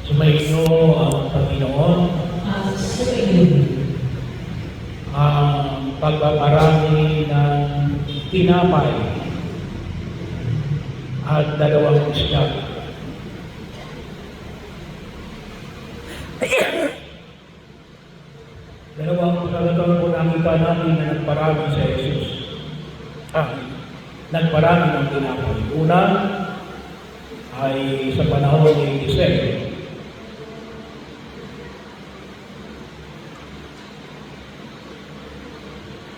Sumainyo ang Panginoon ang pagpaparami ng tinapay at 2 isda. Dalawang pagkakataon po nakita natin na nagparami sa Jesus. Nagparami ng tinapay. Una ay sa panahon ni Eliseo.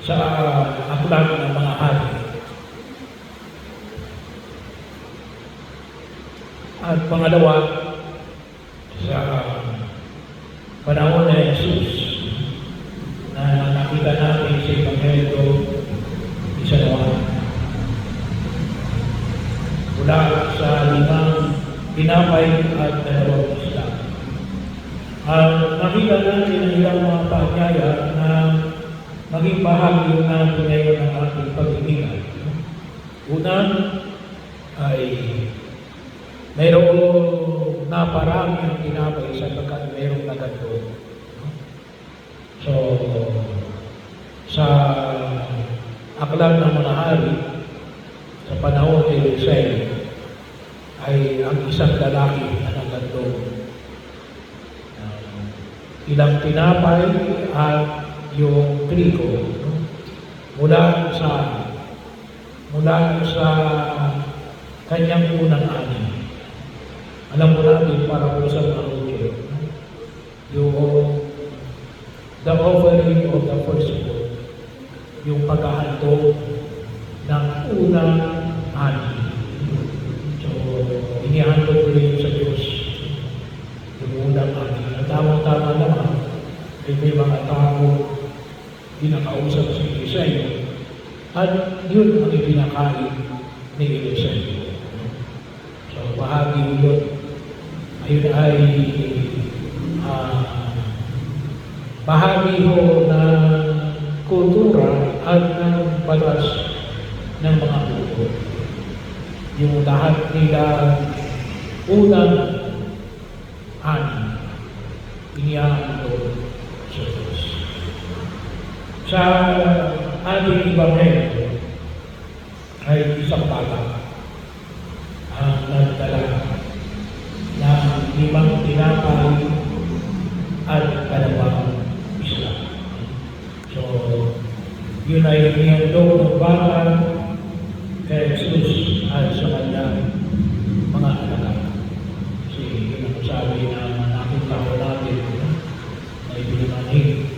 Sa aklat ng mga hari. At pangalawa, sa panahon ni Jesus na nakita natin sa Ebanghelyo ni San Juan. Mula sa 5 tinapay at 2 isda. Nakita natin ang ilang mga paanyaya na maging bahagi natin ngayon ng ating pag-ibigay. Una ay mayroong naparami ang tinapay sapagkat mayroong nagandog. So, sa aklat ng mga hari, sa panahon ni Eliseo, ay ang isang lalaki na nagandog. Ilang tinapay at yung trigo mula sa kanyang unang ani. Alam mo natin para po sa mga Hudyo, yung the offering of the firstborn, yung paghahandog ng unang ani. So, inihandog rin sa Diyos yung unang ani. At tamang-tama naman, may mga tao pinakausap si Eliseo at yun ang ipinakain ni Eliseo. So, bahagi yun. Ayun ay bahagi ho ng kultura at ng batas ng mga buko. Yung lahat nila unang ani, inihahandog sa Diyos. Sa ating Ebanghelyo ay isang bata ang nagdala ng 5 tinapay at 2 isda. So, yun ay inihandog ng bata kay Jesus at sa kanyang mga anak. Kasi yun ang sabi na nakita ko natin na ibinanhin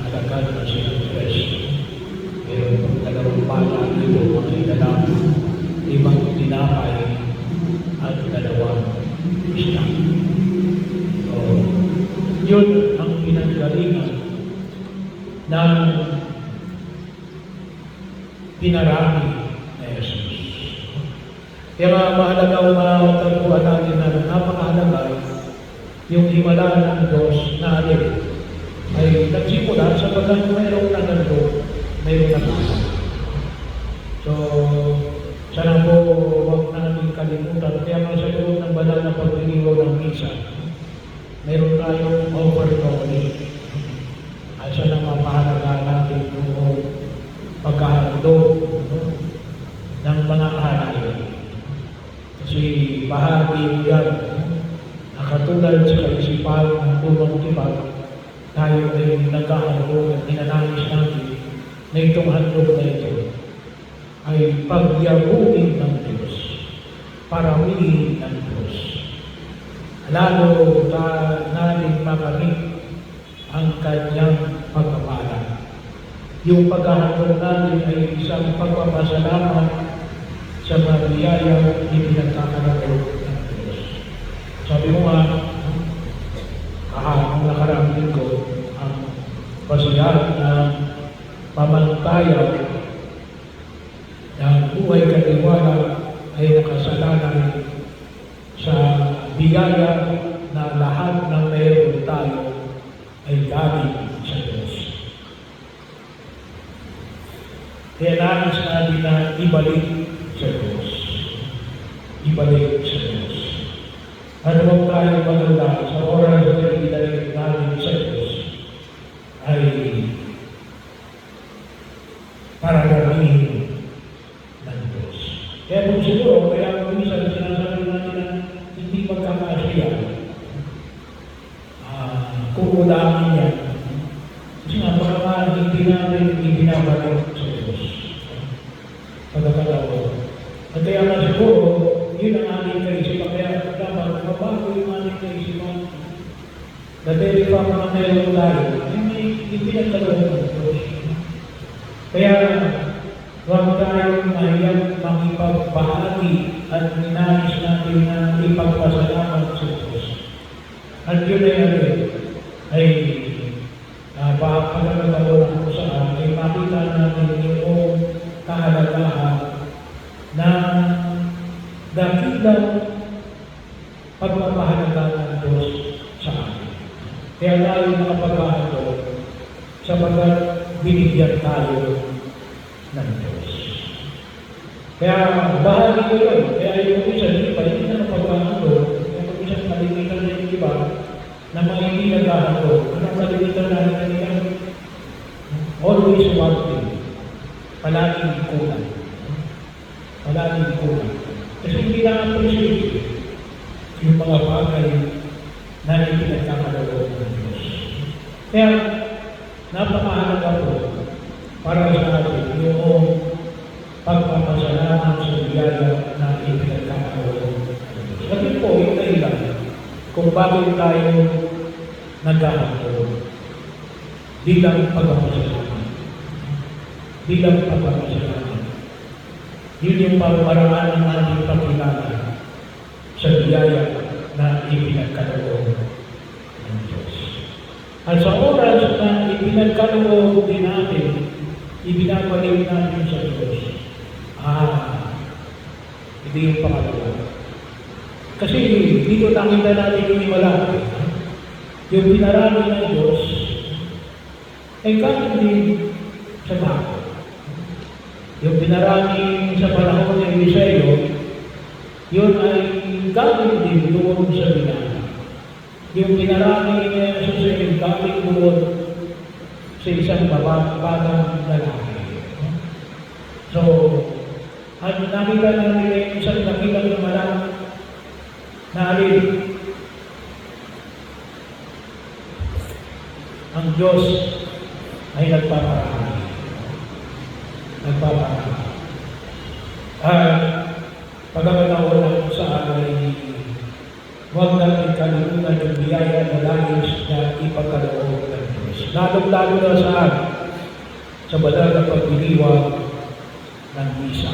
alagad na siya ng Kristo. Pero kung 2 bata dito, mga ilalang 5 tinapay at 2 isda. So, yun ang pinanggalingan ng pinarami na Jesus. Kaya mahalaga matagpuan natin na napakahalaga yung himala ng Diyos na alin ay nagsimula sapagkat mayroong nagandog, mayroong nagandog. So, sana po huwag natin kalimutan. Kaya nga sa loob ng banal na pagdiriwaw ng misa, mayroon tayong overcoming. At sana mapahalaga natin yung pagkahandog ng mga alay. Kasi bahagi yan na katulad sa kaisipan ng tulong tibag, tayo ay nagkahandog at ninanais natin na itong handog na ito ay pagyabuin ng Diyos, parawiin ng Diyos. Lalo natin makamit ang kanyang pagpapala. Yung paghahandog natin ay isang pagpapasalamat sa mga biyayang ipinagkakalagay ng Diyos. Sabi mo nga, ang nakarang linggo, ang basihan ng pamantayan ng buhay katiwala ay nakasalalay sa biyaya na lahat ng meron tayo ay galing sa Diyos. Kaya nais natin na ibalik sa Diyos. Ibalik sa Diyos. Ano bang tayong maganda sa oras na pinag namin sa Diyos ay para gamihin ng Diyos. Kaya kung siguro, kaya minsan sinasabi natin na hindi magkakasya, kung ulamin yan, kasi nga parang hindi namin ibinabalik sa Diyos. Pagkakalawa. At kaya nga siguro, yun ang ating kaisipan. Kaya dapat mabago yung ating kaisipan. The very fact na meron tayo, ay may ipinagkaloob ng Diyos. Kaya, huwag tayong mahiyang makipagbahagi at ninais natin na ipagpasalamat sa Diyos. At yun ay pagkakataon ko saan ay makita natin yung kahalagahan na dakilang pagpapahalaga ng Diyos sa atin. Kaya tayo nakapagkakato sapagkat binigyan tayo ng Diyos. Kaya bahagi ko yun. Kaya yung isa, hindi na napagkakato. Kaya kung isang kalimitan na yung iba, na mga hindi nagkakato, anong kalimitan natin kanina? Always one thing. Palaging kulang. Palaging kulang. Kasi hindi na-appreciate yung mga bagay na ipinagkakaloob ng Diyos. Kaya, napakahalaga po para sa atin yung pagpapasalamat sa biyaya na ipinagkakaloob ng Diyos. Kasi po, yung dahilan kung bakit tayo nagkakaroon bilang pagpapasalamat. Bilang pagpapasalamat. Yun yung paraan ng ating pagkilala sa biyaya na ipinagkaloob ng Diyos. At sa oras na ipinagkaloob din natin, ibinabalik natin sa Diyos. Hindi yung pangalawa. Kasi dito nakita natin yung himala. Yung pinarami ng Diyos ay galing din sa tao. Yung pinarami sa panahon ng Eliseo, yun ay galing din doon sa binana. Yung pinarami niya sa Eliseo, galing doon sa isang batang lalaki. So, at nakita natin yung isang dakilang himala na alin ang Diyos ay nagpaparami. Pagkakataon lang sa akin, huwag natin kalimutan yung biyaya na langis na ipagkaloob ng Diyos. Lalong-lalo na sa banal na pagdiriwang ng misa.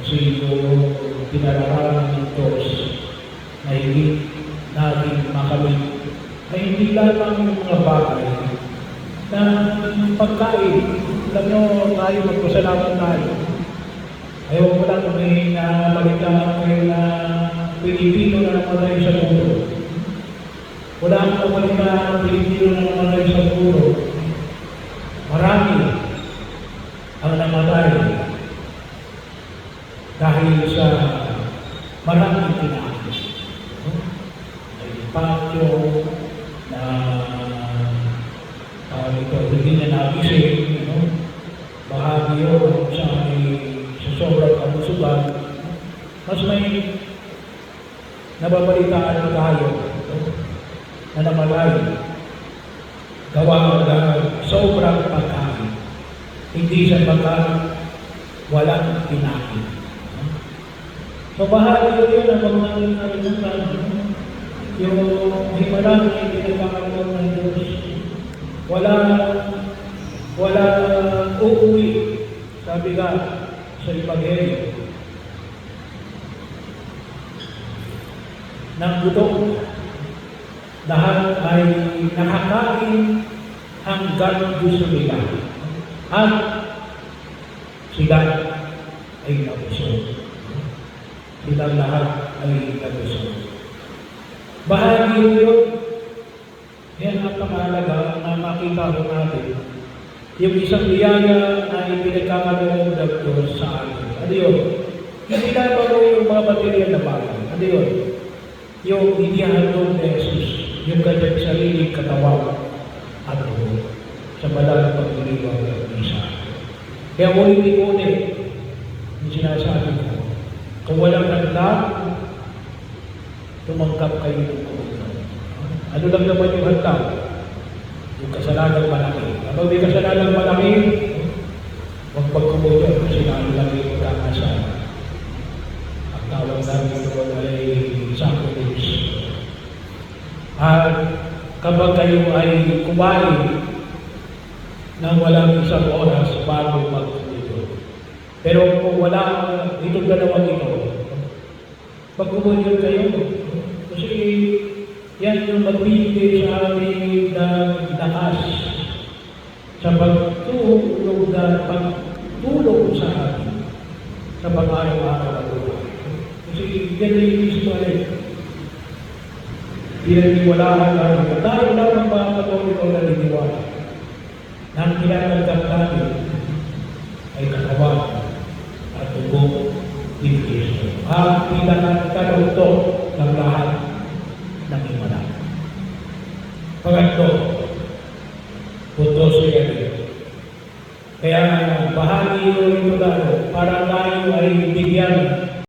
Kasi yung pinararaman ng Diyos na hindi natin makamit, ay hindi lamang yung mga bagay na pagkain. Alam nyo, tayo magpasalamat tayo. Ayaw ko lang may nabalitaan kayo na Pilipino na namatay sa mundo. Wala akong nabalitaan na Pilipino na namatay sa mundo. Marami ang namatay dahil sa maraming kinain. Ay patyo na hindi na nagising, bahagi yun sa sobrang kalusugan. Mas may nababalitaan na tayo na namalay gawa ng sobrang pagkain. Hindi sa pagkain walang kinain. So bahagi yun ang mga nalimutan. Yung himala na pinagkakaroon ng Diyos. Wala uuwi. Sabi ka sa Ebanghelyo. Ng gutom. Lahat ay nakakain hanggang gusto nila. At sila ay nabusog. Silang lahat ay nabusog. Bahagi yun. Yan ang pangalaga na makita ko natin. Yung isang biyaya na ipinagkakaroon ng Diyos sa atin. Ano yun? Hindi lamang yung mga material na bagay. Ano yun? yung inihandog ni Jesus, yung kanyang sariling katawan at dugo sa banal na pagdiriwang ng misa. Kaya ulit-ulit yung sinasabi ko, kung walang handa, tumanggap kayo ng komunyon. Ano lang naman yung handa? Yung kasalanang malaki. Kapag may kasalanang malaki, huwag pagkumunyon kasi lalo lang yung magkakasama. Ang tawag namin ito ay sacrilege. At kapag kayo ay kumain nang walang isang oras bago magkumunyon. Pero kung wala itong dalawang ito, pagkumunyon kayo. Kasi yan yung magbibigay sa amin ng lakas sa pagtulong sa atin sa pang-araw-araw na buhay. Kasi yan yung mismo ay pinaniwalaan namin. Tayo lang ang mga Katoliko na niniwala na ang kinatanggap namin ay katawan at dugo ni Kristo. Ang pinakatanong ng lahat ng himala. Pangatlo, punto siya rin. Kaya bahagi ito na para tayo ay bigyan